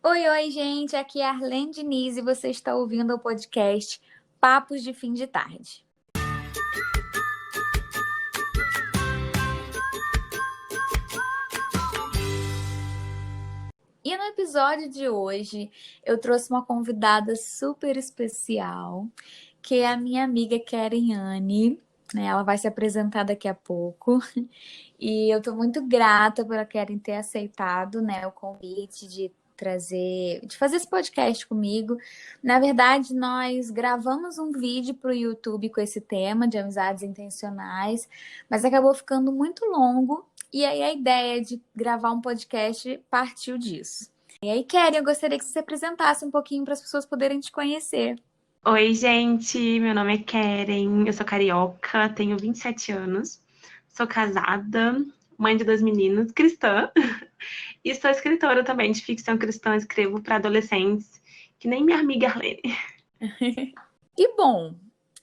Oi, oi, gente. Aqui é a Arlene Diniz e você está ouvindo o podcast Papos de Fim de Tarde. E no episódio de hoje, eu trouxe uma convidada super especial, que é a minha amiga Keren Anne, né? Ela vai se apresentar daqui a pouco. E eu estou muito grata por a Keren ter aceitado, né, o convite de fazer esse podcast comigo. Na verdade, nós gravamos um vídeo para o YouTube com esse tema de amizades intencionais, mas acabou ficando muito longo. E aí a ideia de gravar um podcast partiu disso. E aí, Keren, eu gostaria que você se apresentasse um pouquinho para as pessoas poderem te conhecer. Oi, gente, meu nome é Keren, eu sou carioca, tenho 27 anos, sou casada, mãe de 2 meninos, cristã, e sou escritora também de ficção cristã, escrevo para adolescentes, que nem minha amiga Arlene. E bom,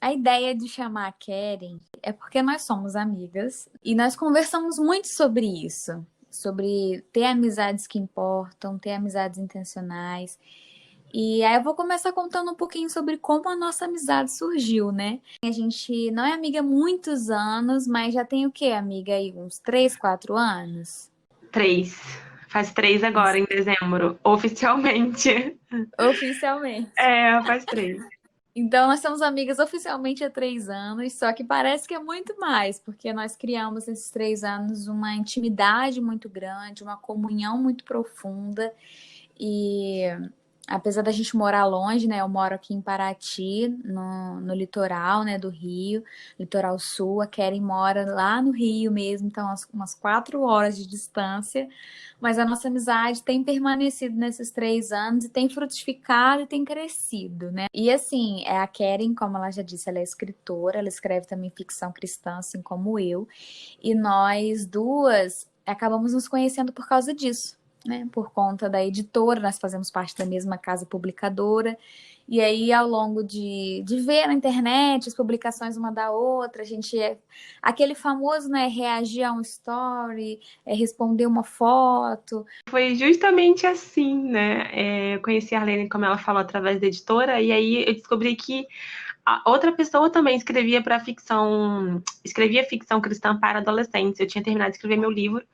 a ideia de chamar a Keren é porque nós somos amigas e nós conversamos muito sobre isso, sobre ter amizades que importam, ter amizades intencionais. E aí eu vou começar contando um pouquinho sobre como a nossa amizade surgiu, né? A gente não é amiga há muitos anos, mas já tem o quê, amiga? Aí uns 3, 4 anos? 3, faz 3 agora, Uns- em dezembro, oficialmente. Oficialmente. Faz 3. Então, nós somos amigas oficialmente há 3 anos, só que parece que é muito mais, porque nós criamos nesses 3 anos uma intimidade muito grande, uma comunhão muito profunda. E apesar da gente morar longe, né? Eu moro aqui em Paraty, no litoral, né, do Rio, litoral sul. A Keren mora lá no Rio mesmo, então umas 4 horas de distância. Mas a nossa amizade tem permanecido nesses 3 anos e tem frutificado e tem crescido, né? E assim, a Keren, como ela já disse, ela é escritora, ela escreve também ficção cristã, assim como eu. E nós duas acabamos nos conhecendo por causa disso, né? Por conta da editora, nós fazemos parte da mesma casa publicadora. E aí, ao longo de ver na internet as publicações uma da outra, a gente é aquele famoso, né? Reagir a um story, responder uma foto. Foi justamente assim, né? Eu conheci a Arlene, como ela falou, através da editora, e aí eu descobri que a outra pessoa também escrevia ficção cristã para adolescentes. Eu tinha terminado de escrever meu livro.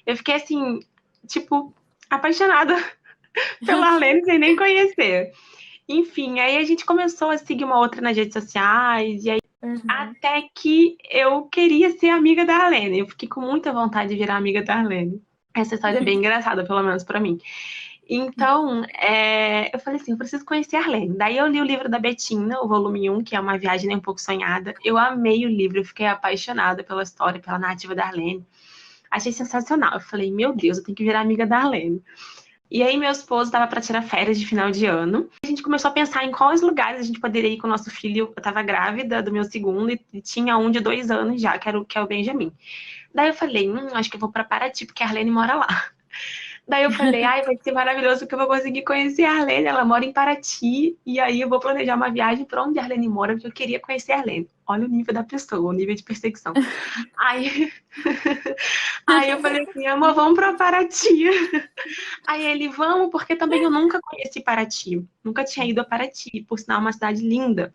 Eu fiquei assim, tipo, apaixonada pela Arlene sem nem conhecer. Enfim, aí a gente começou a seguir uma outra nas redes sociais, e aí Uhum. até que eu queria ser amiga da Arlene. Eu fiquei com muita vontade de virar amiga da Arlene. Essa história é bem engraçada, pelo menos para mim. Então, eu falei assim, eu preciso conhecer a Arlene. Daí eu li o livro da Betina, o volume 1, que é Uma Viagem Nem Um Pouco Sonhada. Eu amei o livro, eu fiquei apaixonada pela história, pela narrativa da Arlene. Achei sensacional. Eu falei, meu Deus, eu tenho que virar amiga da Arlene. E aí meu esposo estava para tirar férias de final de ano. A gente começou a pensar em quais lugares a gente poderia ir com o nosso filho. Eu estava grávida do meu segundo e tinha um de 2 anos já, que é o Benjamin. Daí eu falei, acho que eu vou para Paraty, porque a Arlene mora lá. Daí eu falei, ai, vai ser maravilhoso porque eu vou conseguir conhecer a Arlene. Ela mora em Paraty. E aí eu vou planejar uma viagem para onde a Arlene mora, porque eu queria conhecer a Arlene. Olha o nível da pessoa, o nível de perseguição. Aí, aí eu falei assim, amor, vamos para Paraty. Aí ele, vamos, porque também eu nunca conheci Paraty. Nunca tinha ido a Paraty, por sinal, é uma cidade linda.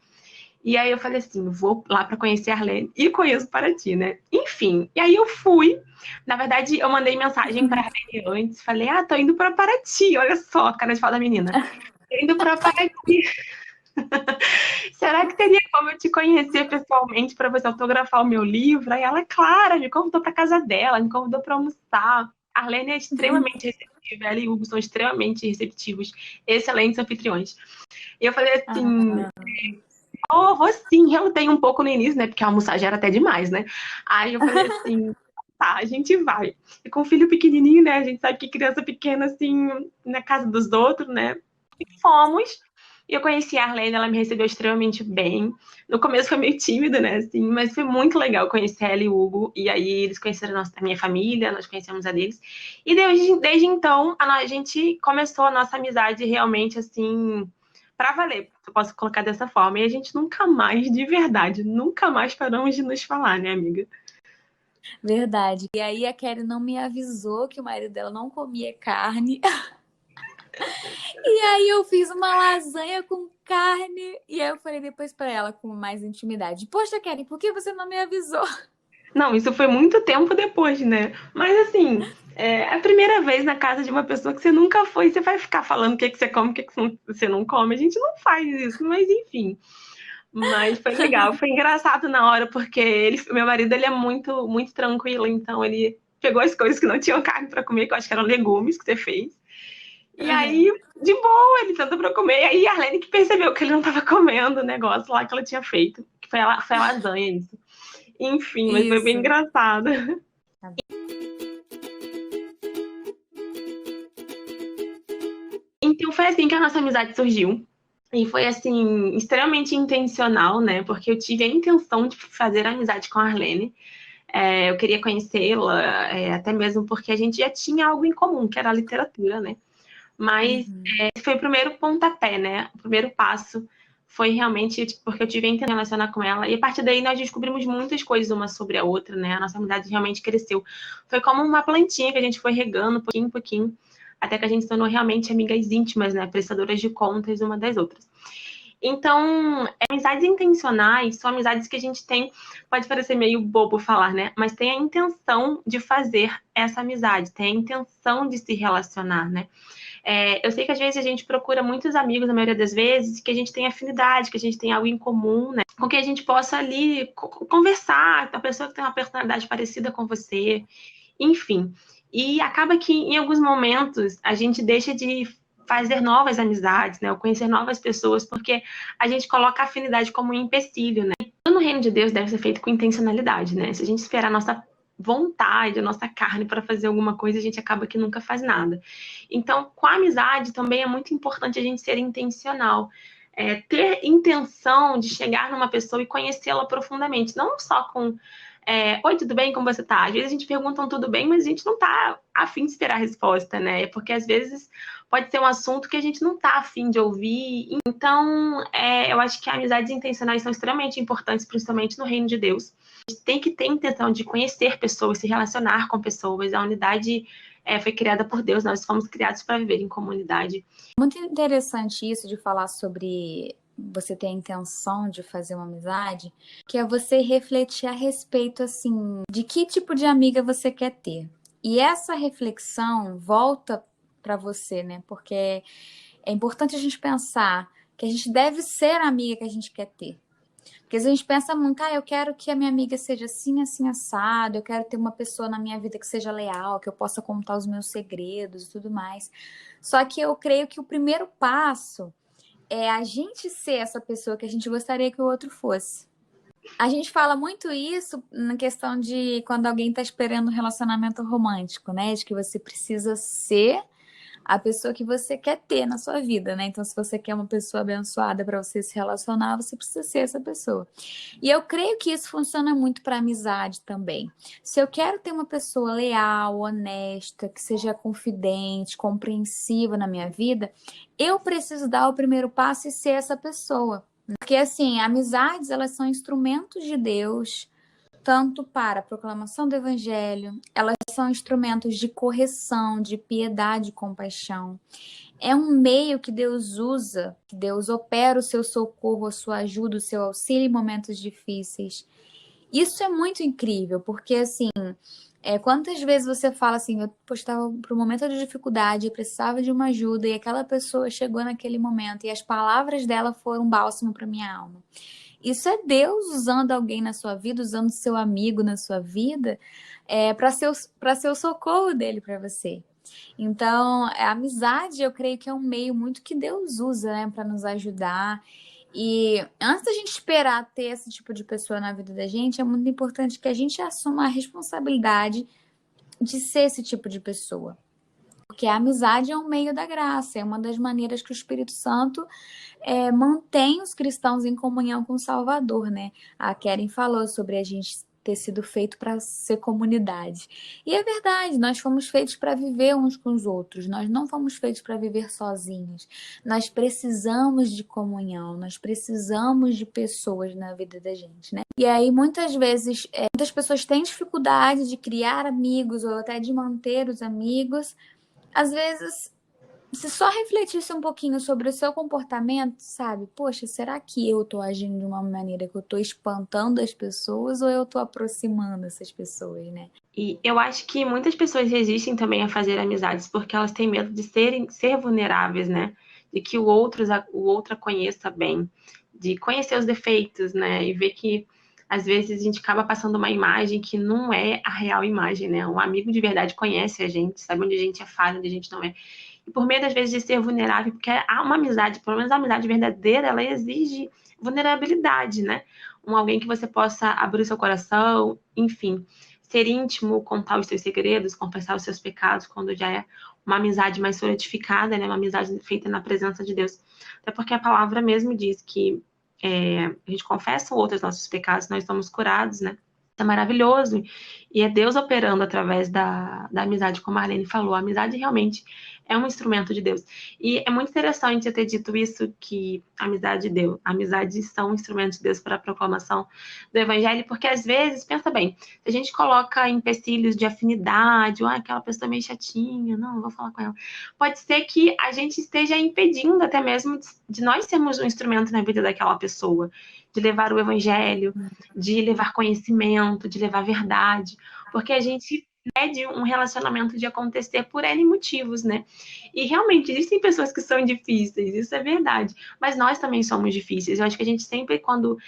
E aí eu falei assim, vou lá para conhecer a Arlene e conheço Paraty, né? Enfim, e aí eu fui. Na verdade, eu mandei mensagem para a Arlene antes, falei, tô indo para Paraty. Olha só a cara de pau da menina. Tô indo para Paraty. Será que teria como eu te conhecer pessoalmente para você autografar o meu livro? Aí ela, claro, me convidou para casa dela, me convidou para almoçar. A Arlene é extremamente receptiva, ela e o Hugo são extremamente receptivos, excelentes anfitriões. E eu falei assim, Ah, vou sim, eu tenho um pouco no início, né? Porque almoçar já era até demais, né? Aí eu falei assim, tá, a gente vai. E com o filho pequenininho, né? A gente sabe que criança pequena, assim, na casa dos outros, né? E fomos. E eu conheci a Arlene, ela me recebeu extremamente bem. No começo foi meio tímida, né? Assim, mas foi muito legal conhecer ela e o Hugo. E aí eles conheceram a minha família, nós conhecemos a deles. E desde então a gente começou a nossa amizade realmente assim para valer, eu posso colocar dessa forma. E a gente nunca mais, de verdade, nunca mais paramos de nos falar, né, amiga? verdade. E aí a Keren não me avisou que o marido dela não comia carne. E aí eu fiz uma lasanha com carne. E aí eu falei depois pra ela com mais intimidade: Poxa, Kelly, por que você não me avisou? Não, isso foi muito tempo depois, né? Mas assim, é a primeira vez na casa de uma pessoa que você nunca foi, você vai ficar falando o que que você come, o que que você não come. A gente não faz isso, mas enfim. Mas foi legal, foi engraçado na hora, porque meu marido ele é muito, muito tranquilo, então ele pegou as coisas que não tinham carne para comer, que eu acho que eram legumes que você fez. E aí, Uhum. de boa, ele sentou pra comer. E aí a Arlene que percebeu que ele não tava comendo o negócio lá que ela tinha feito. Que foi a lasanha, isso. Enfim, mas foi bem Isso. engraçado. Então foi assim que a nossa amizade surgiu. E foi assim, extremamente intencional, né? Porque eu tive a intenção de fazer amizade com a Arlene. Eu queria conhecê-la, até mesmo porque a gente já tinha algo em comum, que era a literatura, né? Mas Uhum. esse foi o primeiro pontapé, né? O primeiro passo foi realmente tipo, porque eu tive a intenção de relacionar com ela. E a partir daí nós descobrimos muitas coisas uma sobre a outra, né? A nossa amizade realmente cresceu. Foi como uma plantinha que a gente foi regando pouquinho em pouquinho, até que a gente se tornou realmente amigas íntimas, né? Prestadoras de contas uma das outras. Então, amizades intencionais são amizades que a gente tem, pode parecer meio bobo falar, né? Mas tem a intenção de fazer essa amizade, tem a intenção de se relacionar, né? Eu sei que às vezes a gente procura muitos amigos, na maioria das vezes, que a gente tem afinidade, que a gente tem algo em comum, né? Com que a gente possa ali conversar, a pessoa que tem uma personalidade parecida com você, enfim. E acaba que em alguns momentos a gente deixa de fazer novas amizades, né? Ou conhecer novas pessoas, porque a gente coloca a afinidade como um empecilho, né? Tudo no reino de Deus deve ser feito com intencionalidade, né? Se a gente esperar a nossa vontade, a nossa carne para fazer alguma coisa, a gente acaba que nunca faz nada. Então, com a amizade também é muito importante a gente ser intencional. Ter intenção de chegar numa pessoa e conhecê-la profundamente, não só com oi, tudo bem? Como você tá? Às vezes a gente pergunta um tudo bem, mas a gente não tá afim de esperar a resposta, né? Porque às vezes pode ser um assunto que a gente não tá afim de ouvir. Então, eu acho que amizades intencionais são extremamente importantes, principalmente no reino de Deus. A gente tem que ter intenção de conhecer pessoas, se relacionar com pessoas. A unidade foi criada por Deus, nós fomos criados para viver em comunidade. Muito interessante isso de falar sobre você ter a intenção de fazer uma amizade, que é você refletir a respeito, assim, de que tipo de amiga você quer ter. E essa reflexão volta para você, né? Porque é importante a gente pensar que a gente deve ser a amiga que a gente quer ter. Porque a gente pensa muito, eu quero que a minha amiga seja assim, assim, assado, eu quero ter uma pessoa na minha vida que seja leal, que eu possa contar os meus segredos e tudo mais. Só que eu creio que o primeiro passo é a gente ser essa pessoa que a gente gostaria que o outro fosse. A gente fala muito isso na questão de quando alguém está esperando um relacionamento romântico, né? De que você precisa ser a pessoa que você quer ter na sua vida, né? Então, se você quer uma pessoa abençoada para você se relacionar, você precisa ser essa pessoa. E eu creio que isso funciona muito para amizade também. Se eu quero ter uma pessoa leal, honesta, que seja confidente, compreensiva na minha vida, eu preciso dar o primeiro passo e ser essa pessoa. Porque, assim, amizades, elas são instrumentos de Deus, tanto para a proclamação do evangelho, elas são instrumentos de correção, de piedade e compaixão. É um meio que Deus usa, que Deus opera o seu socorro, a sua ajuda, o seu auxílio em momentos difíceis. Isso é muito incrível, porque assim, quantas vezes você fala assim, eu estava por um momento de dificuldade, eu precisava de uma ajuda, e aquela pessoa chegou naquele momento, e as palavras dela foram um bálsamo para minha alma. Isso é Deus usando alguém na sua vida, usando seu amigo na sua vida, para ser o socorro dele para você. Então, a amizade, eu creio que é um meio muito que Deus usa, né, para nos ajudar. E antes da gente esperar ter esse tipo de pessoa na vida da gente, é muito importante que a gente assuma a responsabilidade de ser esse tipo de pessoa. Porque a amizade é um meio da graça, é uma das maneiras que o Espírito Santo mantém os cristãos em comunhão com o Salvador, né? A Keren falou sobre a gente ter sido feito para ser comunidade. E é verdade, nós fomos feitos para viver uns com os outros, nós não fomos feitos para viver sozinhos. Nós precisamos de comunhão, nós precisamos de pessoas na vida da gente, né? E aí, muitas vezes, muitas pessoas têm dificuldade de criar amigos ou até de manter os amigos. Às vezes se só refletisse um pouquinho sobre o seu comportamento, sabe? Poxa, será que eu tô agindo de uma maneira que eu tô espantando as pessoas ou eu tô aproximando essas pessoas, né? E eu acho que muitas pessoas resistem também a fazer amizades porque elas têm medo de ser vulneráveis, né? De que o outro a conheça bem, de conhecer os defeitos, né? E ver que às vezes a gente acaba passando uma imagem que não é a real imagem, né? Um amigo de verdade conhece a gente, sabe onde a gente é falho, onde a gente não é. E por medo, às vezes, de ser vulnerável, porque há uma amizade, pelo menos a amizade verdadeira, ela exige vulnerabilidade, né? Alguém que você possa abrir o seu coração, enfim, ser íntimo, contar os seus segredos, confessar os seus pecados, quando já é uma amizade mais solidificada, né? Uma amizade feita na presença de Deus. Até porque a palavra mesmo diz que a gente confessa ou outros nossos pecados, nós somos curados, né? É maravilhoso. E é Deus operando através da amizade, como a Arlene falou. A amizade realmente é um instrumento de Deus. E é muito interessante eu ter dito isso, que a amizade deu. Amizades são instrumentos de Deus para a proclamação do Evangelho, porque às vezes, pensa bem, se a gente coloca empecilhos de afinidade, ou aquela pessoa meio chatinha, não vou falar com ela. Pode ser que a gente esteja impedindo até mesmo de nós sermos um instrumento na vida daquela pessoa, de levar o Evangelho, de levar conhecimento, de levar verdade, porque a gente pede um relacionamento de acontecer por N motivos, né? E realmente existem pessoas que são difíceis, isso é verdade, mas nós também somos difíceis. Eu acho que a gente sempre, quando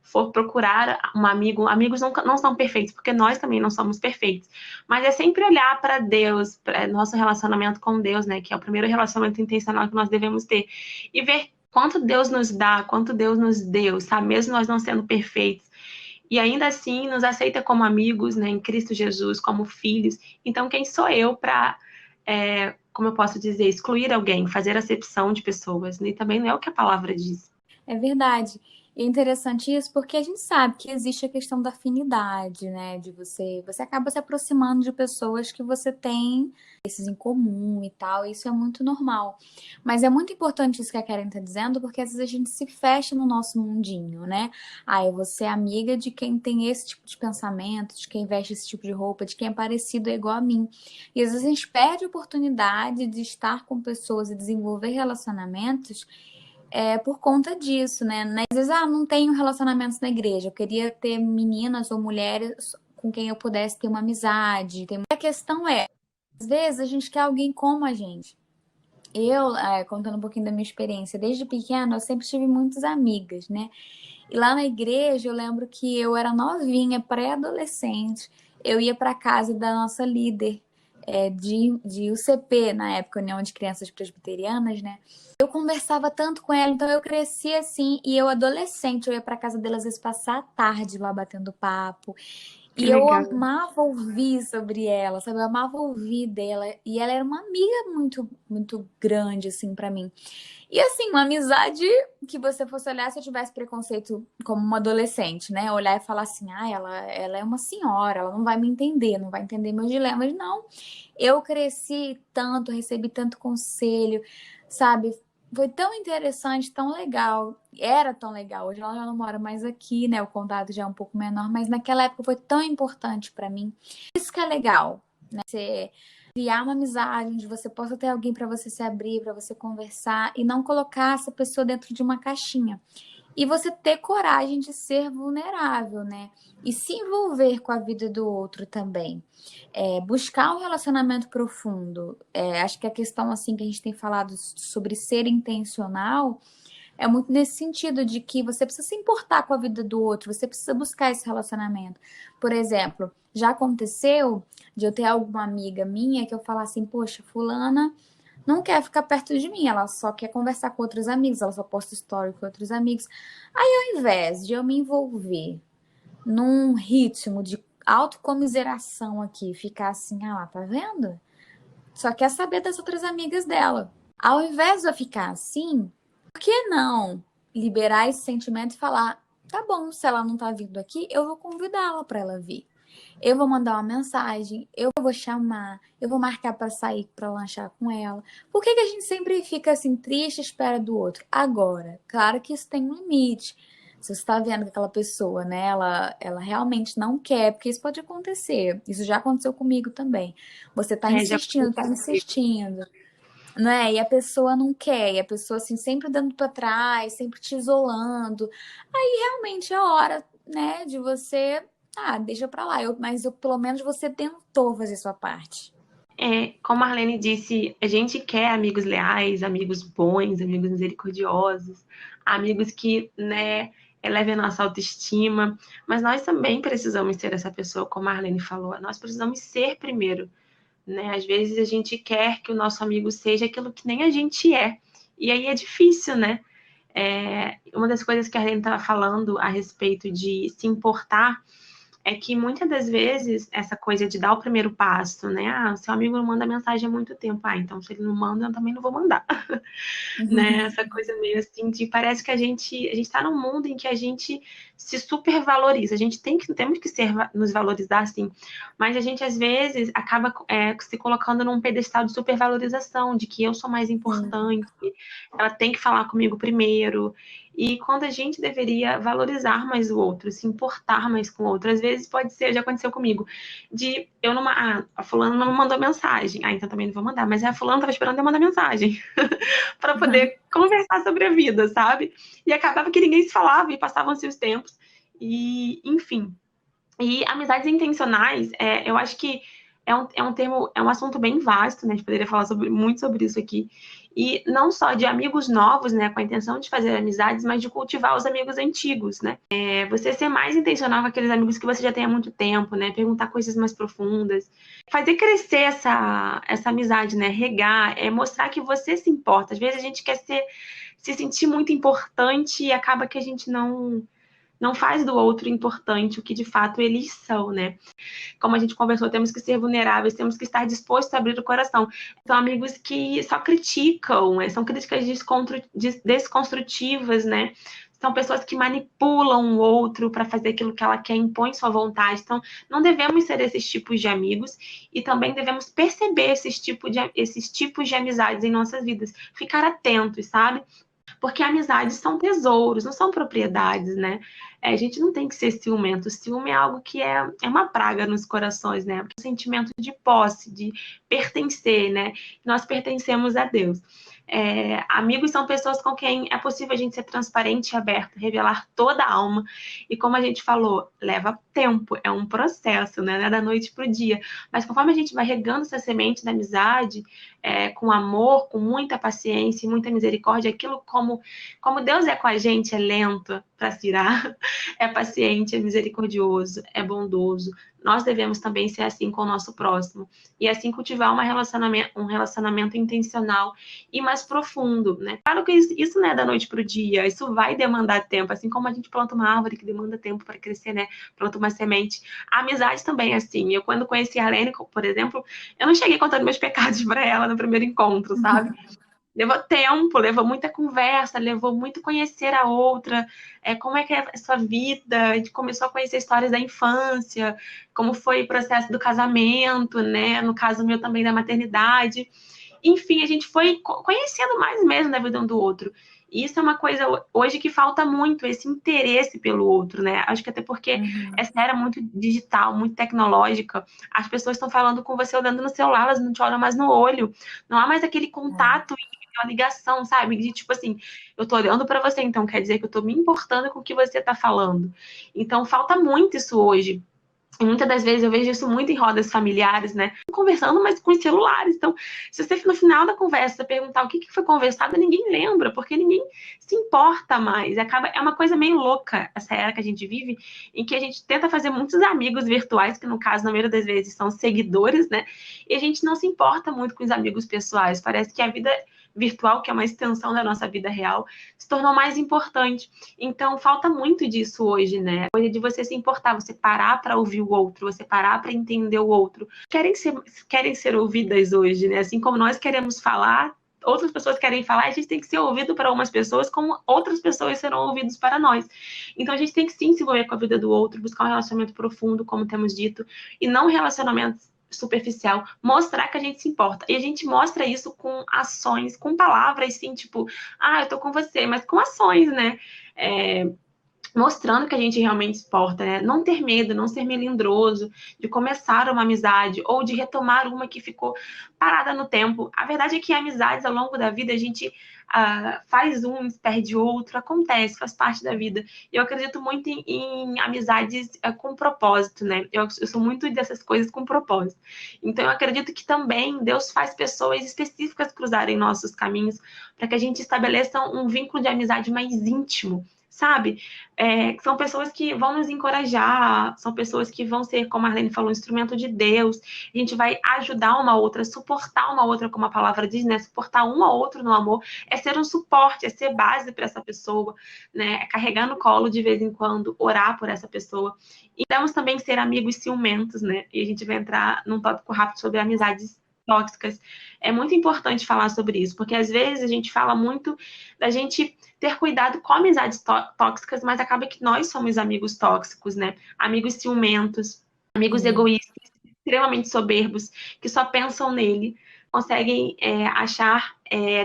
for procurar um amigo, amigos não são perfeitos, porque nós também não somos perfeitos, mas é sempre olhar para Deus, para nosso relacionamento com Deus, né? Que é o primeiro relacionamento intencional que nós devemos ter, e ver quanto Deus nos dá, quanto Deus nos deu, sabe? Mesmo nós não sendo perfeitos. E ainda assim nos aceita como amigos, né, em Cristo Jesus, como filhos. Então, quem sou eu para, como eu posso dizer, excluir alguém, fazer acepção de pessoas? E também não é o que a palavra diz. É verdade. E é interessante isso porque a gente sabe que existe a questão da afinidade, né? De você acaba se aproximando de pessoas que você tem esses em comum e tal, e isso é muito normal. Mas é muito importante isso que a Karen tá dizendo, porque às vezes a gente se fecha no nosso mundinho, né? Ah, eu vou ser amiga de quem tem esse tipo de pensamento, de quem veste esse tipo de roupa, de quem é parecido é igual a mim. E às vezes a gente perde a oportunidade de estar com pessoas e desenvolver relacionamentos por conta disso, né? Às vezes, não tenho relacionamentos na igreja. Eu queria ter meninas ou mulheres com quem eu pudesse ter uma amizade. A questão é, às vezes a gente quer alguém como a gente. Eu, contando um pouquinho da minha experiência, desde pequena eu sempre tive muitas amigas, né? E lá na igreja eu lembro que eu era novinha, pré-adolescente. Eu ia para casa da nossa líder de UCP, na época, União de Crianças Presbiterianas, né? Eu conversava tanto com ela, então eu cresci assim, e eu adolescente, eu ia para casa dela às vezes passar a tarde lá batendo papo. Que E eu legal. amava ouvir sobre ela, sabe? Eu amava ouvir dela. E ela era uma amiga muito, muito grande, assim, para mim. E assim, uma amizade que você fosse olhar se eu tivesse preconceito como uma adolescente, né? Olhar e falar assim, ela é uma senhora, ela não vai me entender, não vai entender meus dilemas. Não, eu cresci tanto, recebi tanto conselho, sabe? Foi tão interessante, tão legal. Era tão legal. Hoje ela já não mora mais aqui, né? O contato já é um pouco menor, mas naquela época foi tão importante para mim. Isso que é legal, né? Você criar uma amizade onde você possa ter alguém para você se abrir, para você conversar e não colocar essa pessoa dentro de uma caixinha. E você ter coragem de ser vulnerável, né? E se envolver com a vida do outro também. Buscar um relacionamento profundo. Acho que a questão, assim, que a gente tem falado sobre ser intencional é muito nesse sentido de que você precisa se importar com a vida do outro, você precisa buscar esse relacionamento. Por exemplo, já aconteceu de eu ter alguma amiga minha que eu falar assim, poxa, fulana não quer ficar perto de mim, ela só quer conversar com outros amigos, ela só posta story com outros amigos. Aí, ao invés de eu me envolver num ritmo de autocomiseração aqui, ficar assim, tá vendo? Só quer saber das outras amigas dela. Ao invés de eu ficar assim, por que não liberar esse sentimento e falar, tá bom, se ela não tá vindo aqui, eu vou convidá-la para ela vir. Eu vou mandar uma mensagem, eu vou chamar, eu vou marcar para sair para lanchar com ela. Por que a gente sempre fica assim triste à espera do outro? Agora, claro que isso tem um limite. Se você está vendo que aquela pessoa, né, ela realmente não quer, porque isso pode acontecer. Isso já aconteceu comigo também. Você está Já insistindo, está aconteceu comigo. insistindo. né? E a pessoa não quer, e a pessoa assim sempre dando para trás, sempre te isolando. Aí realmente é hora, né, de você, deixa pra lá. Mas pelo menos você tentou fazer sua parte. Como a Arlene disse, a gente quer amigos leais, amigos bons, amigos misericordiosos, amigos que, né, elevem a nossa autoestima, mas nós também precisamos ser essa pessoa, como a Arlene falou, nós precisamos ser primeiro, né? Às vezes a gente quer que o nosso amigo seja aquilo que nem a gente é, e aí é difícil, né? Uma das coisas que a Arlene estava falando a respeito de se importar é que muitas das vezes essa coisa de dar o primeiro passo, né? Seu amigo não manda mensagem há muito tempo. Então se ele não manda, eu também não vou mandar. Né? Essa coisa meio assim de parece que a gente tá num mundo em que a gente se supervaloriza. A gente temos que nos valorizar, sim, mas a gente às vezes acaba se colocando num pedestal de supervalorização, de que eu sou mais Sim. importante, ela tem que falar comigo primeiro. E quando a gente deveria valorizar mais o outro, se importar mais com o outro, às vezes pode ser, já aconteceu comigo, de eu não, a fulano não mandou mensagem, então também não vou mandar, mas a fulano tava esperando eu mandar mensagem para poder conversar sobre a vida, sabe? E acabava que ninguém se falava e passavam-se os tempos. E, enfim. E amizades intencionais, eu acho que é um termo, é um assunto bem vasto, né? A gente poderia falar muito sobre isso aqui. E não só de amigos novos, né? Com a intenção de fazer amizades, mas de cultivar os amigos antigos, né? Você ser mais intencional com aqueles amigos que você já tem há muito tempo, né? Perguntar coisas mais profundas. Fazer crescer essa amizade, né? Regar, mostrar que você se importa. Às vezes a gente quer se sentir muito importante e acaba que a gente não faz do outro importante o que de fato eles são, né? Como a gente conversou, temos que ser vulneráveis, temos que estar dispostos a abrir o coração. São amigos que só criticam, são críticas desconstrutivas, né? São pessoas que manipulam o outro para fazer aquilo que ela quer, impõe sua vontade. Então, não devemos ser esses tipos de amigos e também devemos perceber esses tipos de amizades em nossas vidas. Ficar atentos, sabe? Porque amizades são tesouros, não são propriedades, né? A gente não tem que ser ciumento. O ciúme é algo que é uma praga nos corações, né? Porque é um sentimento de posse, de pertencer, né? Nós pertencemos a Deus. Amigos são pessoas com quem é possível a gente ser transparente e aberto, revelar toda a alma. E como a gente falou, leva tempo, é um processo, né? Não é da noite para o dia. Mas conforme a gente vai regando essa semente da amizade, com amor, com muita paciência e muita misericórdia, aquilo como Deus é com a gente, é lento para se irar, é paciente, é misericordioso, é bondoso. Nós devemos também ser assim com o nosso próximo. E assim cultivar um relacionamento intencional e mais profundo, né? Claro que isso não é da noite para o dia, isso vai demandar tempo, assim como a gente planta uma árvore que demanda tempo para crescer, né? Planta uma semente. A amizade também é assim. Eu, quando conheci a Arlene, por exemplo, eu não cheguei contando meus pecados para ela no primeiro encontro, sabe? Levou tempo, levou muita conversa, levou muito conhecer a outra, como é que é a sua vida, a gente começou a conhecer histórias da infância, como foi o processo do casamento, né? No caso meu também da maternidade. Enfim, a gente foi conhecendo mais mesmo da vida um do outro. E isso é uma coisa hoje que falta muito, esse interesse pelo outro, né? Acho que até porque essa era muito digital, muito tecnológica. As pessoas estão falando com você olhando no celular, elas não te olham mais no olho. Não há mais aquele contato uma ligação, sabe? De tipo assim, eu tô olhando para você, então quer dizer que eu tô me importando com o que você tá falando. Então falta muito isso hoje. E muitas das vezes eu vejo isso muito em rodas familiares, né? Conversando, mas com os celulares. Então, se você no final da conversa perguntar o que foi conversado, ninguém lembra, porque ninguém se importa mais. É uma coisa meio louca essa era que a gente vive, em que a gente tenta fazer muitos amigos virtuais, que no caso, na maioria das vezes, são seguidores, né? E a gente não se importa muito com os amigos pessoais. Parece que a vida virtual, que é uma extensão da nossa vida real, se tornou mais importante. Então, falta muito disso hoje, né? Coisa de você se importar, você parar para ouvir o outro, você parar para entender o outro. Querem ser ouvidas hoje, né? Assim como nós queremos falar, outras pessoas querem falar, a gente tem que ser ouvido para umas pessoas, como outras pessoas serão ouvidos para nós. Então, a gente tem que sim se envolver com a vida do outro, buscar um relacionamento profundo, como temos dito, e não relacionamentos superficial, mostrar que a gente se importa. E a gente mostra isso com ações, com palavras, sim, tipo, eu tô com você, mas com ações, né? mostrando que a gente realmente exporta, né? Não ter medo, não ser melindroso de começar uma amizade ou de retomar uma que ficou parada no tempo. A verdade é que amizades ao longo da vida a gente faz um, perde outro, acontece, faz parte da vida. Eu acredito muito em amizades com propósito, né? Eu sou muito dessas coisas com propósito. Então eu acredito que também Deus faz pessoas específicas cruzarem nossos caminhos para que a gente estabeleça um vínculo de amizade mais íntimo, sabe? São pessoas que vão nos encorajar, são pessoas que vão ser, como a Arlene falou, um instrumento de Deus. A gente vai ajudar uma outra, suportar uma outra, como a palavra diz, né? Suportar um ao outro no amor é ser um suporte, é ser base para essa pessoa, né? É carregar no colo de vez em quando, orar por essa pessoa. E temos também ser amigos ciumentos, né? E a gente vai entrar num tópico rápido sobre amizades tóxicas. É muito importante falar sobre isso, porque às vezes a gente fala muito da gente ter cuidado com amizades tóxicas, mas acaba que nós somos amigos tóxicos, né? Amigos ciumentos, amigos Sim. egoístas, extremamente soberbos, que só pensam nele, conseguem achar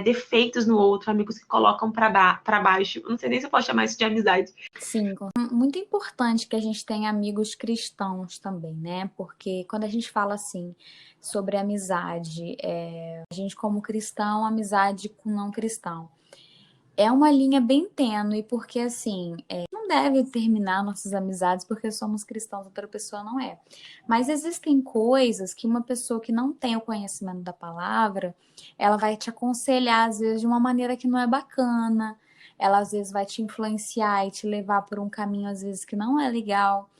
defeitos no outro, amigos que colocam para baixo. Não sei nem se eu posso chamar isso de amizade. Sim, muito importante que a gente tenha amigos cristãos também, né? Porque quando a gente fala assim sobre amizade, a gente como cristão, amizade com não cristão, é uma linha bem tênue, porque assim, não deve terminar nossas amizades porque somos cristãos, outra pessoa não é. Mas existem coisas que uma pessoa que não tem o conhecimento da palavra, ela vai te aconselhar, às vezes, de uma maneira que não é bacana. Ela, às vezes, vai te influenciar e te levar por um caminho, às vezes, que não é legal.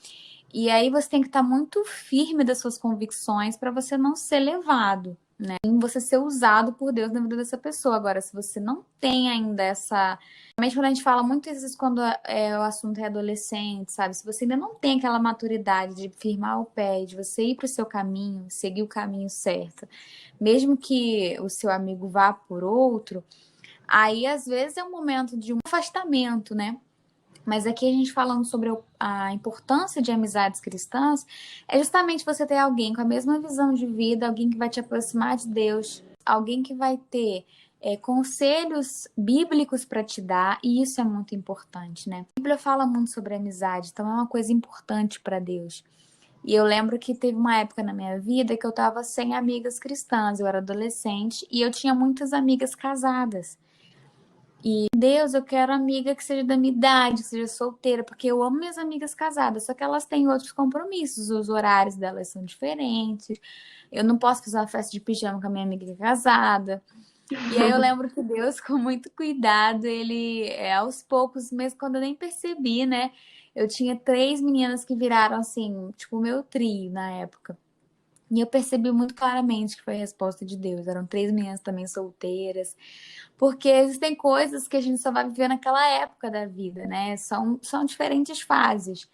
E aí você tem que estar muito firme das suas convicções para você não ser levado, né? Em você ser usado por Deus na vida dessa pessoa. Agora, se você não tem ainda essa. Realmente, quando a gente fala muitas vezes quando o assunto é adolescente, sabe? Se você ainda não tem aquela maturidade de firmar o pé, de você ir para o seu caminho, seguir o caminho certo, mesmo que o seu amigo vá por outro, aí às vezes é um momento de um afastamento, né? Mas aqui a gente falando sobre a importância de amizades cristãs, é justamente você ter alguém com a mesma visão de vida, alguém que vai te aproximar de Deus, alguém que vai ter conselhos bíblicos para te dar, e isso é muito importante, né? A Bíblia fala muito sobre amizade, então é uma coisa importante para Deus. E eu lembro que teve uma época na minha vida que eu estava sem amigas cristãs, eu era adolescente e eu tinha muitas amigas casadas. E, Deus, eu quero amiga que seja da minha idade, que seja solteira, porque eu amo minhas amigas casadas, só que elas têm outros compromissos, os horários delas são diferentes. Eu não posso fazer uma festa de pijama com a minha amiga que é casada. E aí eu lembro que Deus, com muito cuidado, ele, aos poucos, mesmo quando eu nem percebi, né? Eu tinha 3 meninas que viraram, assim, tipo, o meu trio na época. E eu percebi muito claramente que foi a resposta de Deus. Eram 3 meninas também solteiras. Porque existem coisas que a gente só vai viver naquela época da vida, né? São diferentes fases.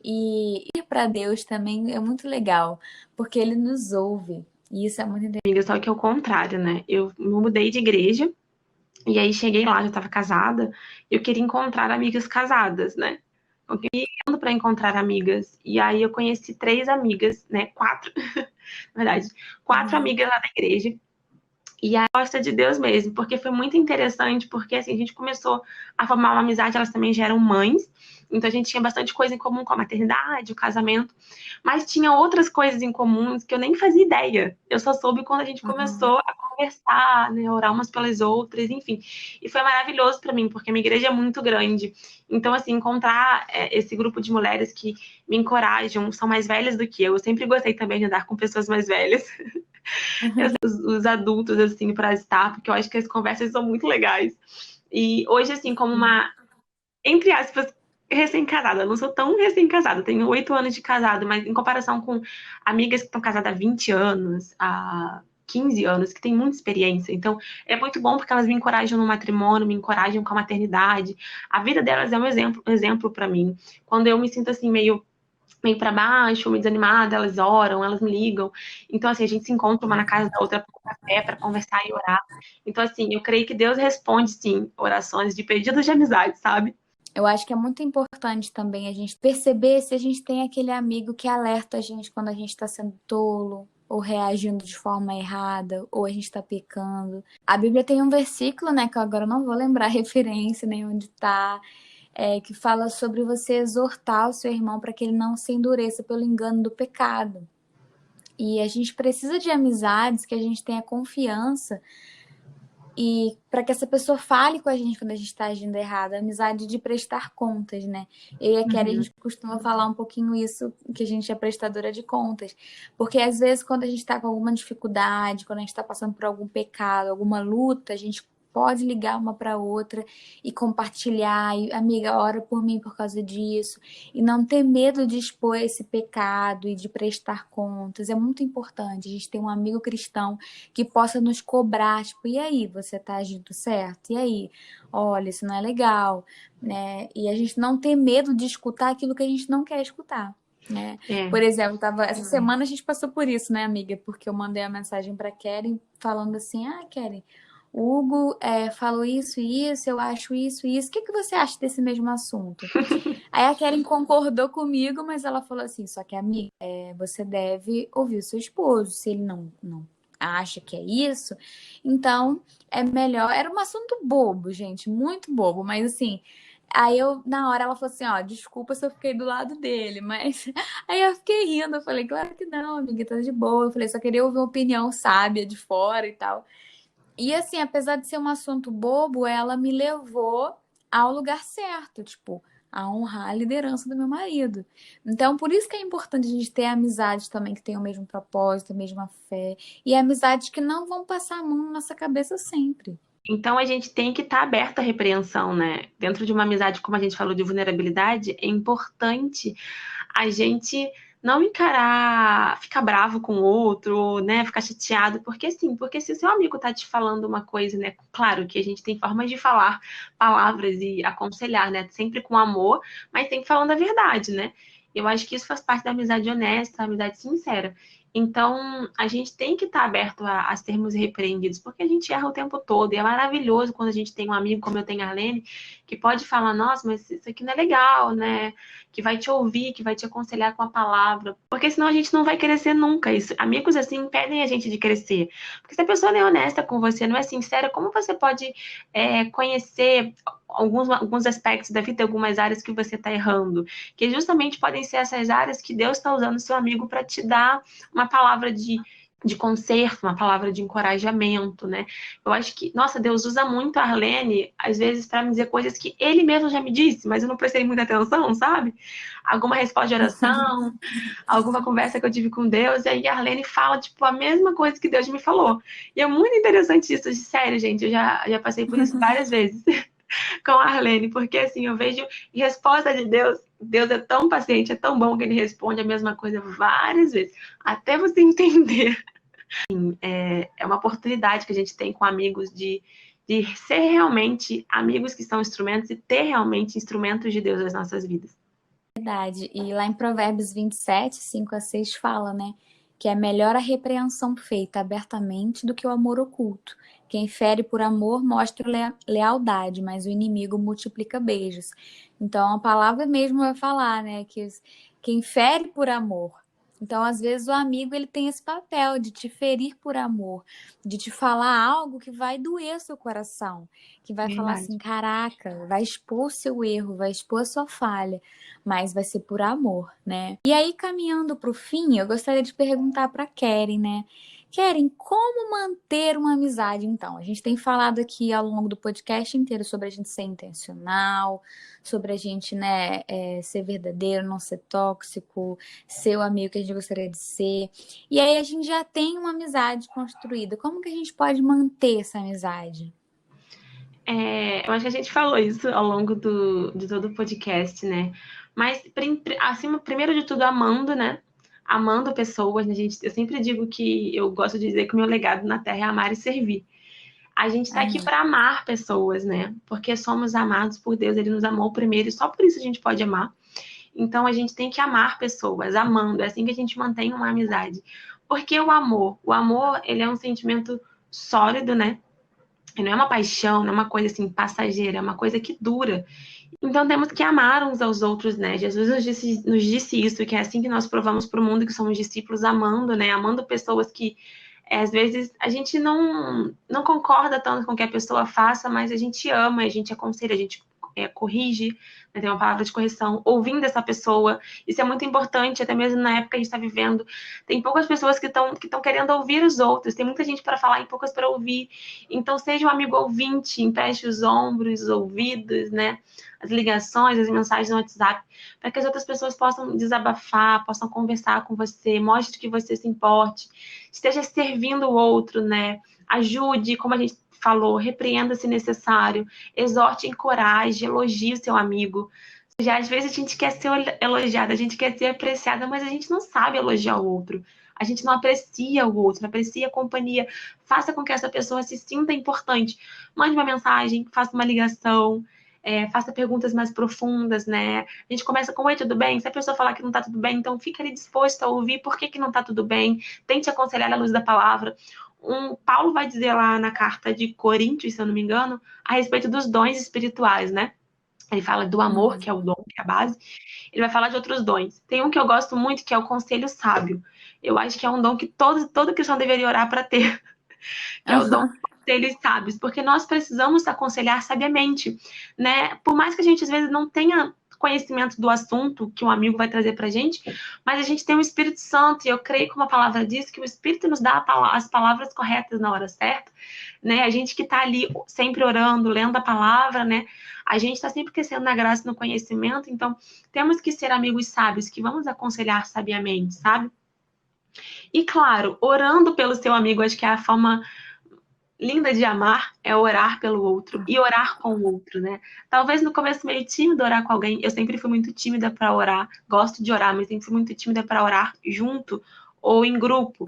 E ir para Deus também é muito legal, porque Ele nos ouve. E isso é muito interessante. Amiga, só que é o contrário, né? Eu me mudei de igreja e aí cheguei lá, já estava casada, e eu queria encontrar amigas casadas, né? Eu queria ir para encontrar amigas. E aí eu conheci 3 amigas, né? Quatro, na verdade, 4 amigas lá da igreja. E a gosta de Deus mesmo, porque foi muito interessante, porque assim, a gente começou a formar uma amizade, elas também já eram mães, então a gente tinha bastante coisa em comum com a maternidade, o casamento, mas tinha outras coisas em comuns que eu nem fazia ideia. Eu só soube quando a gente começou a conversar, né, orar umas pelas outras, enfim. E foi maravilhoso para mim, porque a minha igreja é muito grande. Então, assim, encontrar esse grupo de mulheres que me encorajam, são mais velhas do que eu sempre gostei também de andar com pessoas mais velhas. Os adultos, assim, para estar, porque eu acho que as conversas são muito legais. E hoje, assim, como uma, entre aspas, recém-casada, eu não sou tão recém-casada, tenho 8 anos de casado, mas em comparação com amigas que estão casadas há 20 anos, há 15 anos, que têm muita experiência. Então, é muito bom porque elas me encorajam no matrimônio, me encorajam com a maternidade. A vida delas é um exemplo para mim. Quando eu me sinto assim, meio para baixo, meio desanimada, elas oram, elas me ligam. Então, assim, a gente se encontra uma na casa da outra para café, para conversar e orar. Então, assim, eu creio que Deus responde, sim, orações de pedidos de amizade, sabe? Eu acho que é muito importante também a gente perceber se a gente tem aquele amigo que alerta a gente quando a gente está sendo tolo, ou reagindo de forma errada, ou a gente está pecando. A Bíblia tem um versículo, né, que eu agora não vou lembrar a referência nem onde está, que fala sobre você exortar o seu irmão para que ele não se endureça pelo engano do pecado. E a gente precisa de amizades que a gente tenha confiança e para que essa pessoa fale com a gente quando a gente está agindo errado, a amizade de prestar contas, né? Eu e a Kelly, a gente costuma falar um pouquinho isso, que a gente é prestadora de contas. Porque às vezes quando a gente está com alguma dificuldade, quando a gente está passando por algum pecado, alguma luta, a gente pode ligar uma para outra e compartilhar, e, amiga, ora por mim por causa disso, e não ter medo de expor esse pecado e de prestar contas. É muito importante a gente ter um amigo cristão que possa nos cobrar, tipo, e aí, você tá agindo certo? E aí? Olha, isso não é legal, né? E a gente não ter medo de escutar aquilo que a gente não quer escutar. Né? Por exemplo, essa semana a gente passou por isso, né, amiga? Porque eu mandei a mensagem para Keren falando assim: Keren, o Hugo falou isso e isso, eu acho isso e isso. O que você acha desse mesmo assunto? Aí a Keren concordou comigo, mas ela falou assim: só que, amiga, você deve ouvir o seu esposo. Se ele não acha que é isso, então é melhor. Era um assunto bobo, gente, muito bobo, mas assim. Aí na hora, ela falou assim: desculpa se eu fiquei do lado dele, mas. Aí eu fiquei rindo, eu falei: claro que não, amiga, tá de boa. Eu falei: só queria ouvir uma opinião sábia de fora e tal. E assim, apesar de ser um assunto bobo, ela me levou ao lugar certo, tipo, a honrar a liderança do meu marido. Então, por isso que é importante a gente ter amizades também que tenham o mesmo propósito, a mesma fé, e amizades que não vão passar a mão na nossa cabeça sempre. Então a gente tem que estar aberto à repreensão, né? Dentro de uma amizade, como a gente falou de vulnerabilidade, é importante a gente não encarar, ficar bravo com o outro, né? Ficar chateado, porque se o seu amigo tá te falando uma coisa, né? Claro que a gente tem formas de falar palavras e aconselhar, né? Sempre com amor, mas sempre falando a verdade, né? Eu acho que isso faz parte da amizade honesta, da amizade sincera. Então, a gente tem que estar aberto a sermos repreendidos, porque a gente erra o tempo todo. E é maravilhoso quando a gente tem um amigo, como eu tenho a Arlene, que pode falar: nossa, mas isso aqui não é legal, né? Que vai te ouvir, que vai te aconselhar com a palavra. Porque senão a gente não vai crescer nunca. Amigos assim impedem a gente de crescer. Porque se a pessoa não é honesta com você, não é sincera, como você pode conhecer alguns aspectos da vida, algumas áreas que você está errando? Que justamente podem ser essas áreas que Deus está usando o seu amigo para te dar uma palavra de conserto, uma palavra de encorajamento, né? Eu acho que, nossa, Deus usa muito a Arlene, às vezes, para me dizer coisas que ele mesmo já me disse, mas eu não prestei muita atenção, sabe? Alguma resposta de oração, alguma conversa que eu tive com Deus, e aí a Arlene fala, tipo, a mesma coisa que Deus me falou. E é muito interessante isso, sério, gente, eu já passei por isso várias vezes com a Arlene, porque assim, eu vejo resposta de Deus. Deus é tão paciente, é tão bom que ele responde a mesma coisa várias vezes, até você entender. É uma oportunidade que a gente tem com amigos de ser realmente amigos que são instrumentos e ter realmente instrumentos de Deus nas nossas vidas. Verdade. E lá em Provérbios 27, 5-6 fala, né? Que é melhor a repreensão feita abertamente do que o amor oculto. Quem fere por amor mostra lealdade, mas o inimigo multiplica beijos. Então a palavra mesmo vai falar, né? Que quem fere por amor. Então, às vezes, o amigo ele tem esse papel de te ferir por amor, de te falar algo que vai doer seu coração, que vai falar assim: caraca, vai expor o seu erro, vai expor a sua falha, mas vai ser por amor, né? E aí, caminhando para o fim, eu gostaria de perguntar para Keren, né? Keren, como manter uma amizade, então? A gente tem falado aqui ao longo do podcast inteiro sobre a gente ser intencional, sobre a gente, né, ser verdadeiro, não ser tóxico, ser o amigo que a gente gostaria de ser. E aí a gente já tem uma amizade construída. Como que a gente pode manter essa amizade? Eu acho que a gente falou isso ao longo de todo o podcast, né? Mas, acima, primeiro de tudo, amando, né? Amando pessoas, né? Eu sempre digo que eu gosto de dizer que o meu legado na Terra é amar e servir. A gente está aqui para amar pessoas, né? Porque somos amados por Deus, Ele nos amou primeiro e só por isso a gente pode amar. Então a gente tem que amar pessoas, amando. É assim que a gente mantém uma amizade. Porque o amor, ele é um sentimento sólido, né? Não é uma paixão, não é uma coisa assim passageira, é uma coisa que dura. Então temos que amar uns aos outros, né? Jesus nos disse isso, que é assim que nós provamos para o mundo que somos discípulos, amando, né? Amando pessoas que às vezes a gente não concorda tanto com o que a pessoa faça, mas a gente ama, a gente aconselha, a gente corrige, né, tem uma palavra de correção, ouvindo essa pessoa. Isso é muito importante, até mesmo na época que a gente está vivendo. Tem poucas pessoas que estão querendo ouvir os outros, tem muita gente para falar e poucas para ouvir. Então, seja um amigo ouvinte, empreste os ombros, os ouvidos, né? As ligações, as mensagens no WhatsApp, para que as outras pessoas possam desabafar, possam conversar com você, mostre que você se importe, esteja servindo o outro, né? Ajude, como a gente falou, repreenda se necessário, exorte, encoraje, elogie o seu amigo. Já às vezes a gente quer ser elogiada, a gente quer ser apreciada, mas a gente não sabe elogiar o outro. A gente não aprecia o outro, não aprecia a companhia. Faça com que essa pessoa se sinta importante. Mande uma mensagem, faça uma ligação, faça perguntas mais profundas, né? A gente começa com: oi, tudo bem? Se a pessoa falar que não tá tudo bem, então fica ali disposto a ouvir por que não tá tudo bem. Tente aconselhar à luz da palavra. Paulo vai dizer lá na carta de Coríntios, se eu não me engano, a respeito dos dons espirituais, né? Ele fala do amor, que é o dom, que é a base. Ele vai falar de outros dons. Tem um que eu gosto muito, que é o conselho sábio. Eu acho que é um dom que todo cristão deveria orar para ter, que é o dom de conselhos sábios, porque nós precisamos aconselhar sabiamente, né? Por mais que a gente às vezes não tenha conhecimento do assunto que um amigo vai trazer pra gente, mas a gente tem o Espírito Santo, e eu creio, como a palavra diz, que o Espírito nos dá as palavras corretas na hora certa, né? A gente que tá ali sempre orando, lendo a palavra, né? A gente está sempre crescendo na graça e no conhecimento, então temos que ser amigos sábios, que vamos aconselhar sabiamente, sabe? E claro, orando pelo seu amigo, acho que é a forma linda de amar é orar pelo outro e orar com o outro, né? Talvez no começo meio tímido orar com alguém. Eu sempre fui muito tímida para orar. Gosto de orar, mas sempre fui muito tímida para orar junto ou em grupo.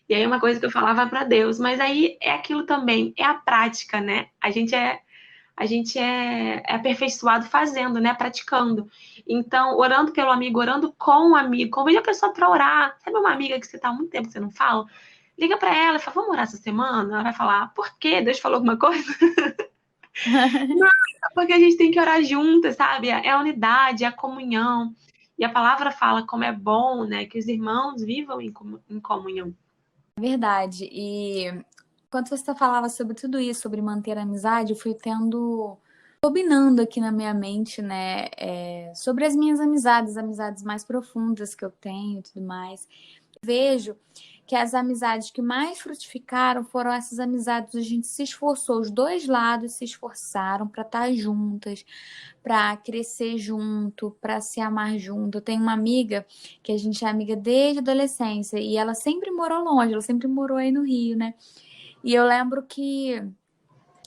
E aí uma coisa que eu falava para Deus, mas aí é aquilo também, é a prática, né? A gente é aperfeiçoado fazendo, né? Praticando. Então, orando pelo amigo, orando com o amigo, convide a pessoa para orar. Sabe uma amiga que você tá há muito tempo que você não fala? Liga para ela e fala: vamos orar essa semana? Ela vai falar: por quê? Deus falou alguma coisa? Não, porque a gente tem que orar juntas, sabe? É a unidade, é a comunhão. E a palavra fala como é bom, né? Que os irmãos vivam em comunhão. Verdade. E quando você falava sobre tudo isso, sobre manter a amizade, eu fui combinando aqui na minha mente, né, sobre as minhas amizades mais profundas que eu tenho e tudo mais. Vejo que as amizades que mais frutificaram foram essas amizades onde a gente se esforçou, os dois lados se esforçaram para estar juntas, para crescer junto, para se amar junto. Eu tenho uma amiga que a gente é amiga desde a adolescência e ela sempre morou longe, ela sempre morou aí no Rio, né? E eu lembro que,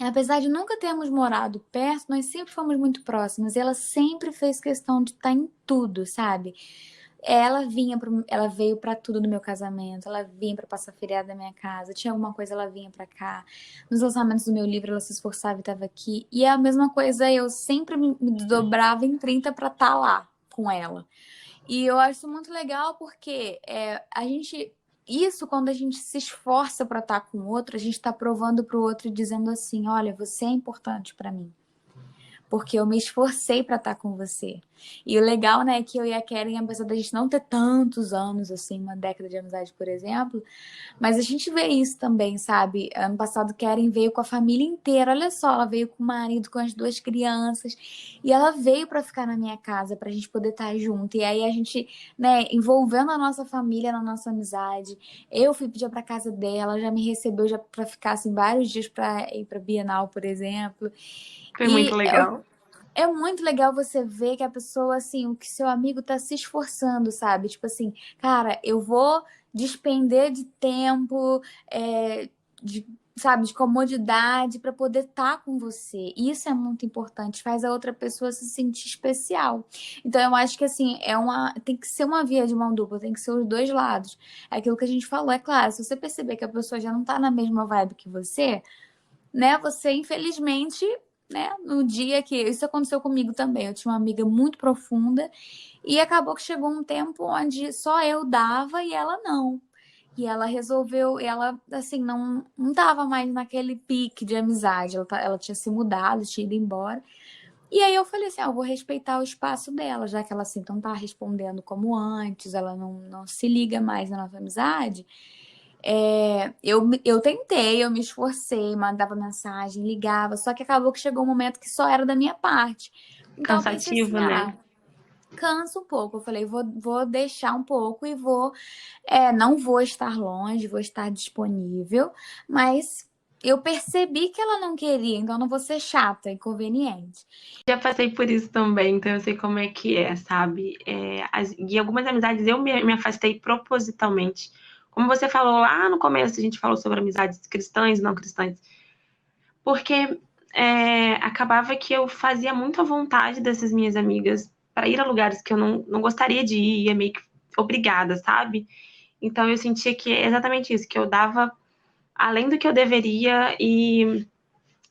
apesar de nunca termos morado perto, nós sempre fomos muito próximas. E ela sempre fez questão de estar em tudo, sabe? Ela veio pra tudo no meu casamento, ela vinha pra passar feriado na minha casa, tinha alguma coisa, ela vinha pra cá. Nos lançamentos do meu livro, ela se esforçava e estava aqui. E é a mesma coisa, eu sempre me desdobrava em 30 pra estar lá com ela. E eu acho isso muito legal porque isso, quando a gente se esforça para estar com o outro, a gente está provando para o outro e dizendo assim: olha, você é importante para mim. Porque eu me esforcei para estar com você. E o legal, né, é que eu e a Karen, apesar da gente não ter tantos anos, assim, uma década de amizade, por exemplo, mas a gente vê isso também, sabe? Ano passado, Karen veio com a família inteira. Olha só, ela veio com o marido, com as duas crianças. E ela veio para ficar na minha casa, pra gente poder estar junto. E aí a gente, né, envolvendo a nossa família na nossa amizade. Eu fui pedir pra casa dela, já me recebeu já para ficar, assim, vários dias para ir pra Bienal, por exemplo. Foi muito E legal. é muito legal você ver que a pessoa, assim, o que seu amigo tá se esforçando, sabe? Tipo assim, cara, eu vou despender de tempo, sabe, de comodidade para poder estar com você. Isso é muito importante, faz a outra pessoa se sentir especial. Então, eu acho que, assim, tem que ser uma via de mão dupla, tem que ser os dois lados. É aquilo que a gente falou, é claro, se você perceber que a pessoa já não tá na mesma vibe que você, né, você, infelizmente, né, no dia que isso aconteceu comigo também, eu tinha uma amiga muito profunda e acabou que chegou um tempo onde só eu dava e ela não. E ela resolveu, ela assim, não tava mais naquele pique de amizade, ela tinha se mudado, tinha ido embora. E aí eu falei assim: eu vou respeitar o espaço dela, já que ela assim não tá respondendo como antes, ela não se liga mais na nossa amizade. Eu tentei, eu me esforcei, mandava mensagem, ligava, só que acabou que chegou um momento que só era da minha parte. Então eu pensei assim, Cansativo, né? cansa um pouco. Eu falei, vou deixar um pouco e não vou estar longe, vou estar disponível, mas eu percebi que ela não queria, então eu não vou ser chata, inconveniente. Já passei por isso também, então eu sei como é que é, sabe? E algumas amizades eu me afastei propositalmente. Como você falou lá no começo, a gente falou sobre amizades cristãs e não cristãs. Porque acabava que eu fazia muita vontade dessas minhas amigas para ir a lugares que eu não gostaria de ir, ia meio que obrigada, sabe? Então eu sentia que é exatamente isso, que eu dava além do que eu deveria e,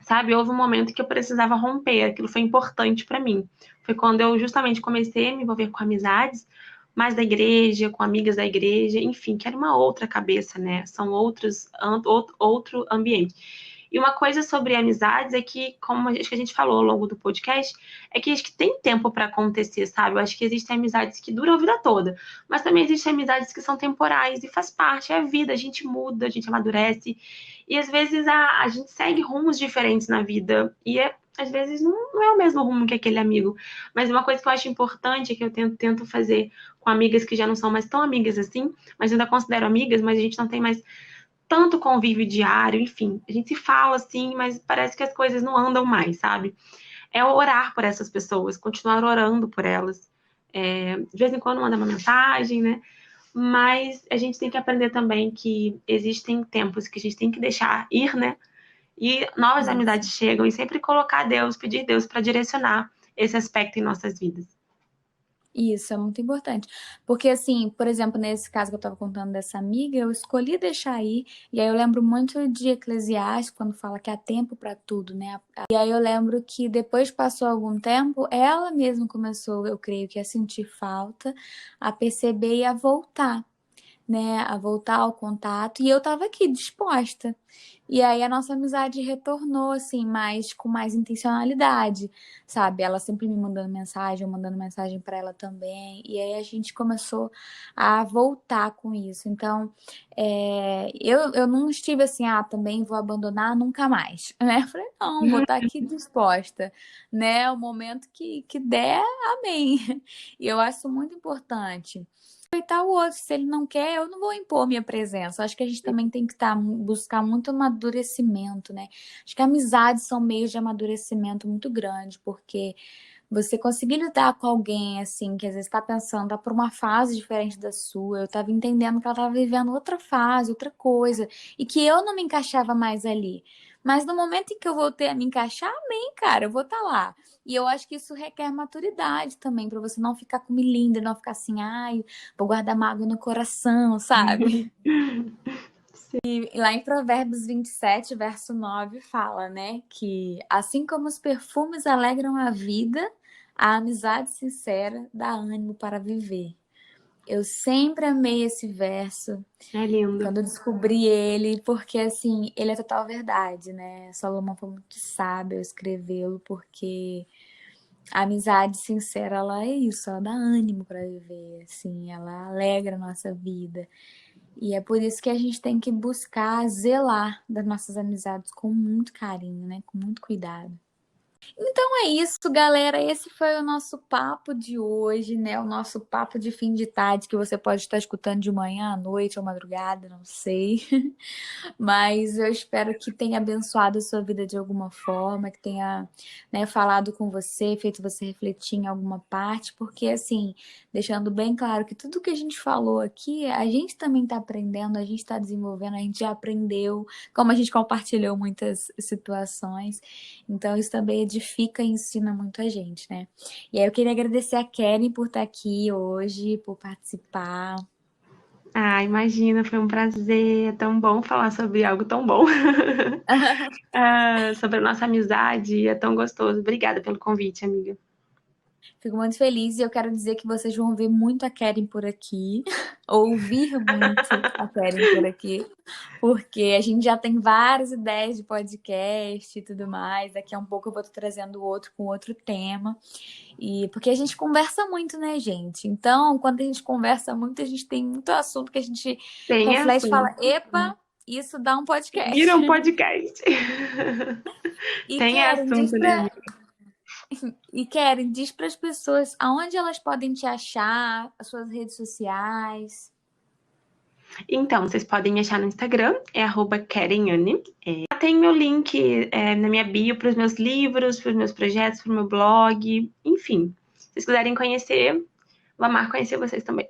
sabe, houve um momento que eu precisava romper, aquilo foi importante para mim. Foi quando eu justamente comecei a me envolver com amizades, mais da igreja, com amigas da igreja, enfim, que era uma outra cabeça, né? São outro ambiente. E uma coisa sobre amizades é que, como acho que a gente falou ao longo do podcast, é que acho que tem tempo para acontecer, sabe? Eu acho que existem amizades que duram a vida toda, mas também existem amizades que são temporais e faz parte, é a vida, a gente muda, a gente amadurece, e às vezes a gente segue rumos diferentes na vida, e às vezes não é o mesmo rumo que aquele amigo. Mas uma coisa que eu acho importante é que eu tento fazer com amigas que já não são mais tão amigas assim, mas ainda considero amigas, mas a gente não tem mais tanto convívio diário, enfim, a gente se fala assim, mas parece que as coisas não andam mais, sabe? É orar por essas pessoas, continuar orando por elas. De vez em quando manda uma mensagem, né? Mas a gente tem que aprender também que existem tempos que a gente tem que deixar ir, né? E novas Isso. amizades chegam e sempre colocar Deus, pedir Deus para direcionar esse aspecto em nossas vidas. Isso é muito importante. Porque, assim, por exemplo, nesse caso que eu estava contando dessa amiga, eu escolhi deixar ir, e aí eu lembro muito de Eclesiastes, quando fala que há tempo para tudo, né? E aí eu lembro que depois passou algum tempo, ela mesma começou, eu creio que a sentir falta, a perceber e a voltar, né, a voltar ao contato, e eu tava aqui disposta. E aí a nossa amizade retornou assim, mais com mais intencionalidade, sabe? Ela sempre me mandando mensagem, eu mandando mensagem para ela também. E aí a gente começou a voltar com isso. Então, eu não estive assim, também vou abandonar nunca mais, né? Eu falei, não, vou estar aqui disposta, né? O momento que der, amém. E eu acho muito importante respeitar o outro. Se ele não quer, eu não vou impor minha presença. Acho que a gente também tem que buscar muito amadurecimento, né? Acho que amizades são meios de amadurecimento muito grande, porque você conseguir lidar com alguém assim, que às vezes está pensando, tá por uma fase diferente da sua, eu estava entendendo que ela estava vivendo outra fase, outra coisa, e que eu não me encaixava mais ali. Mas no momento em que eu voltei a me encaixar, amém, cara, eu vou estar lá. E eu acho que isso requer maturidade também, para você não ficar com milindre, não ficar assim, ai, vou guardar mágoa no coração, sabe? E lá em Provérbios 27, verso 9, fala, né, que assim como os perfumes alegram a vida, a amizade sincera dá ânimo para viver. Eu sempre amei esse verso É lindo. quando eu descobri ele, porque assim, ele é total verdade, né? Salomão foi muito sábio ao escrevê-lo, porque a amizade sincera, ela é isso, ela dá ânimo para viver, assim, ela alegra a nossa vida. E é por isso que a gente tem que buscar zelar das nossas amizades com muito carinho, né? Com muito cuidado. Então é isso, galera. Esse foi o nosso papo de hoje, né? O nosso papo de fim de tarde, que você pode estar escutando de manhã, à noite ou madrugada, não sei. Mas eu espero que tenha abençoado a sua vida de alguma forma, que tenha, né, falado com você, feito você refletir em alguma parte, porque assim, deixando bem claro que tudo que a gente falou aqui, a gente também está aprendendo, a gente está desenvolvendo, a gente já aprendeu, como a gente compartilhou muitas situações. Então, isso também edifica e ensina muito a gente, né? E aí eu queria agradecer a Keren por estar aqui hoje, por participar. Ah, imagina, foi um prazer. É tão bom falar sobre algo tão bom. Sobre a nossa amizade, é tão gostoso. Obrigada pelo convite, amiga. Fico muito feliz e eu quero dizer que vocês vão ver muito a Keren por aqui, ouvir muito a Keren por aqui, porque a gente já tem várias ideias de podcast e tudo mais. Daqui a um pouco eu vou estar trazendo outro com outro tema. E porque a gente conversa muito, né, gente? Então, quando a gente conversa muito, a gente tem muito assunto que a gente Tem reflete e fala, assunto. epa, isso dá um Vira podcast. um podcast. E Tem Keren, assunto ali, amiga. E Keren, diz para as pessoas aonde elas podem te achar, as suas redes sociais. Então, vocês podem achar no Instagram, é @KerenAnne. Tem meu link na minha bio para os meus livros, para os meus projetos, para o meu blog, enfim. Se vocês quiserem conhecer, vou amar conhecer vocês também.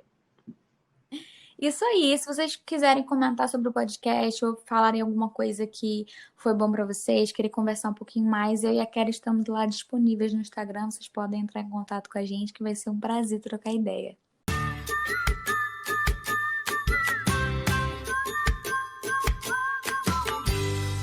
Isso aí, se vocês quiserem comentar sobre o podcast ou falarem alguma coisa que foi bom para vocês, querer conversar um pouquinho mais, eu e a Keren estamos lá disponíveis no Instagram, vocês podem entrar em contato com a gente, que vai ser um prazer trocar ideia.